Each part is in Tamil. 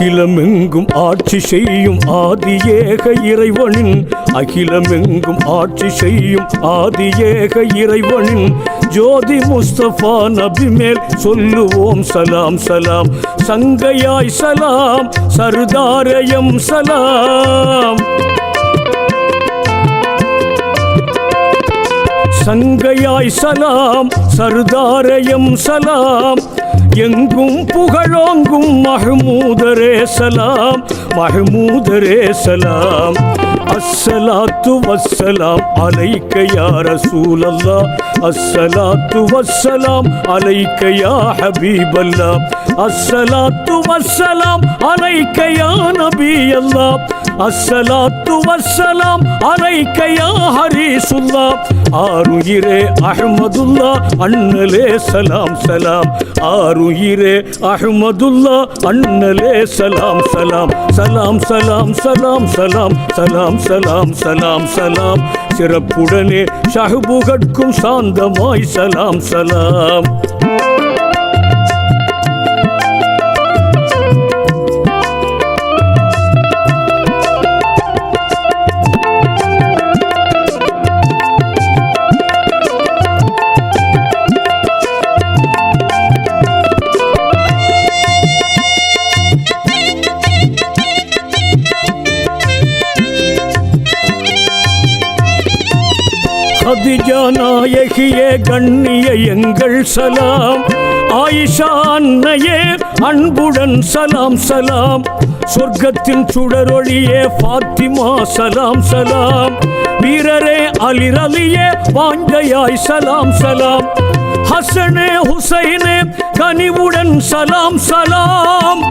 அகிலமெங்கும் ஆட்சி செய்யும் ஆதியேக இறைவனின் அகிலமெங்கும் ஆட்சி செய்யும் ஆதியேக இறைவனின் ஜோதி முஸ்தபா நபி மேல் சொல்லுவோம் சலாம் சலாம். சங்கையாய் சலாம், சர்தாரயம் சலாம். சங்கையாய் சலாம், சர்தாரயம் சலாம். எங்கும் புகழோங்கும் மஹ்மூதரே சலாம், மஹ்மூதரே சலாம். அஸ்ஸலாத்து வஸ்ஸலாம் அலைக்க யா ரசூலல்லாஹ், அஸ்ஸலாத்து வஸ்ஸலாம் அலைக்க யா ஹபீபல்லாஹ், அஸ்ஸலாத்து வஸ்ஸலாம் அலைக்க யா நபியல்லாஹ், அஸ்ஸலாத்து வஸ்ஸலாம் அலைக்க யா ஹரீசுல்லாஹ். ஆருயிரே அஹ்மதுல்லா அண்ணலே சலாம் சலாம், ஆருயிரே அஹ்மதுல்லா அண்ணலே சலாம் சலாம். சலாம் சலாம் சலாம் சலாம் சலாம் சலாம் சலாம் சலாம். சிறப்புடனே ஷஹ்புகட்கும் சாந்தமாய் சலாம் சலாம். ஹதிஜா நாயகியே கண்ணிய எங்கள் சலாம், ஆயிஷா அன்னையே அன்புடன் சலாம் சலாம். சொர்க்கத்தின் சுடரொளியே ஃபாத்திமா சலாம் சலாம். வீரரே அலி ரலியே வாஞ்சையாய் சலாம் சலாம். ஹசனே ஹுசைனே கனிவுடன் சலாம் சலாம்.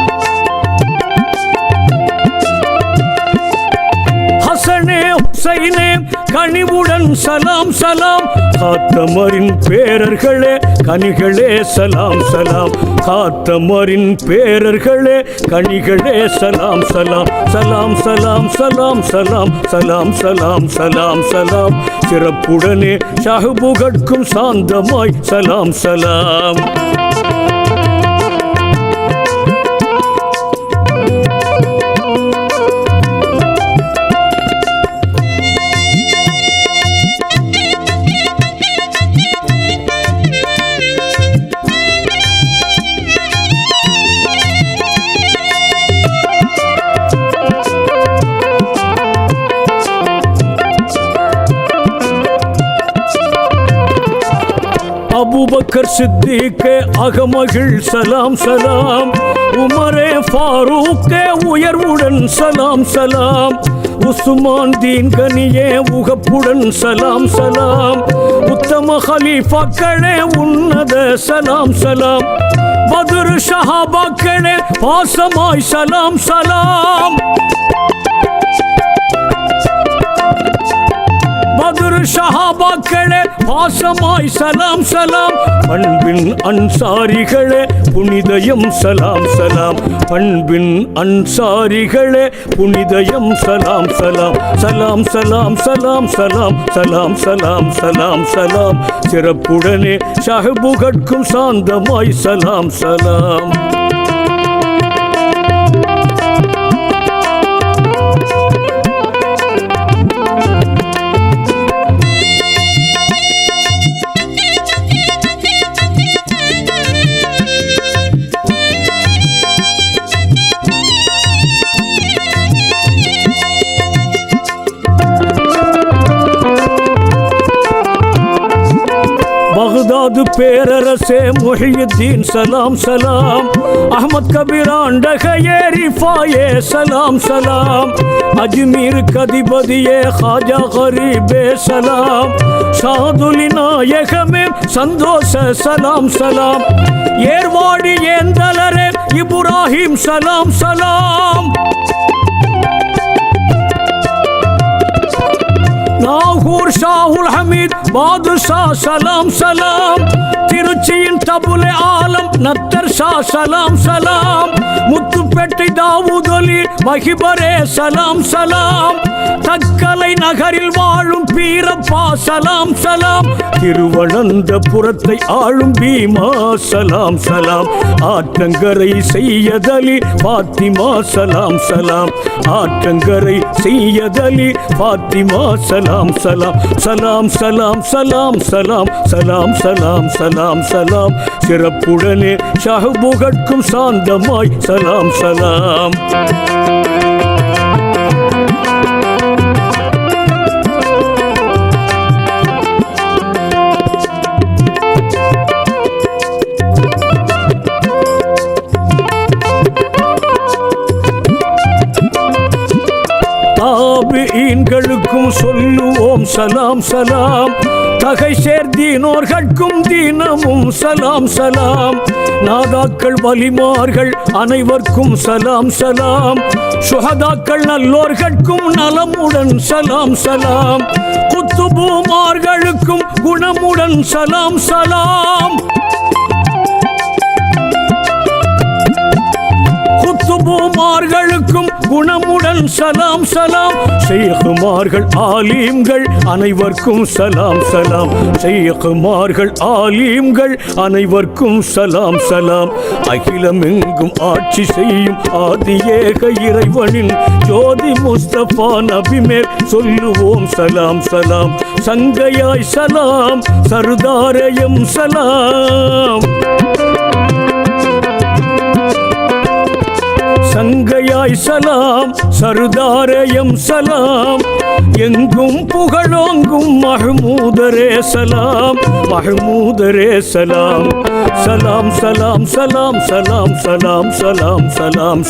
ஹசனே ஹுசைனே கனிவுடன் சலாம் சலாம். காத்தமரின் பேரர்களே கனிகளே சலாம் சலாம். காத்தமரின் பேரர்களே கனிகளே சலாம் சலாம். சலாம் சலாம் சலாம் சலாம் சலாம் சலாம் சலாம் சலாம். சிறப்புடனே ஷஹ்புகட்கும் சாந்தமாய் சலாம் சலாம். அபூபக்கர் சித்திக்கே அகமகிழ் சலாம் சலாம். உமரே ஃபாரூக்கே உயர்வுடன் சலாம் சலாம். உஸ்மான் தீன் கனியே உகப்புடன் சலாம் சலாம். உத்தம ஹலீஃபாக்களே உன்னத சலாம் சலாம். பத்ர் ஷஹாபாக்களே பாசமாய் சலாம் சலாம். பத்ர் ஷஹாபாக்களே பாசமாய் சலாம் சலாம். பண்பின் அன்சாரிகளே புனிதயம் சலாம் சலாம். பண்பின் அன்சாரிகளே புனிதயம் சலாம் சலாம். சலாம் சலாம் சலாம் சலாம் சலாம் சலாம் சலாம் சலாம். சிறப்புடனே ஷஹ்புகட்கும் சாந்தமாய் சலாம் சலாம். பக்தாது பேரரசே முஹியுத்தீன் சலாம் சலாம். அஹ்மத் கபீர் ஆண்டகையே ரிஃபாயே சலாம் சலாம். அஜ்மீர் கதிபதியே ஹாஜா கரீபே சலாம். ஷாதுலி நாயகமே சந்தோஷ சலாம் சலாம். ஏர்வாடி ஏந்தலரே இப்ராஹிம் சலாம் சலாம். நாகூர் ஷாஹுல் ஹமீத் பாதுஷா சலாம் சலாம். திருச்சியின் தபுலே ஆலம் நத்தர் ஷா சலாம் சலாம் முத்துப்பேட்டை தாவூதொலி மகிபரே சலாம் சலாம் தக்கலை நகரில் வாழும் பீரப்பா சலாம் சலாம் திருவனந்தபுரத்தை ஆளும் பீமா சலாம் சலாம் ஆற்றங்கரை செய்யதலி பாத்திமா சலாம் சலாம் ஆற்றங்கரை செய்யதலி பாத்திமா சலாம் சலாம் சலாம் சலாம் சலாம் சலாம் சலாம் சலாம் சலாம் சலாம் சிறப்புடனே ஷஹ்புகட்கும் சாந்தமாய் சலாம் சலாம் தாபிஈன்களுக்கும் சொல்லுவோம் சலாம் சலாம் தகை சேர்தீனோர்கட்கும் தீனமும் சலாம் சலாம் நாதாக்கள் வலிமார்கள் அனைவர்க்கும் சலாம் சலாம் சுஹதாக்கள் நல்லோர்கட்கும் நலமுடன் சலாம் சலாம் குத்துபுமார்களுக்கும் குணமுடன் சலாம் சலாம் குத்துபுமார்களுக்கும் குணமுடன் சலாம் சலாம் ஷைഖுமார்கள் ஆலீம்கள் அனைவர்க்கும் சலாம் சலாம் ஷைഖுமார்கள் ஆலீம்கள் அனைவர்க்கும் சலாம் சலாம் அகிலமெங்கும் ஆட்சி செய்யும் ஆதியேக இறைவனின் ஜோதி முஸ்தபா நபி மேல் சொல்லுவோம் சலாம் சலாம் சங்கையாய் சலாம் சர்தாரயம் சலாம் சங்கையாய் சலாம் சர்தாரயம் சலாம் எங்கும் புகழோங்கும் மஹ்மூதரே சலாம் மஹ்மூதரே சலாம் சலாம் சலாம் சலாம் சலாம் சலாம் சலாம் சலாம்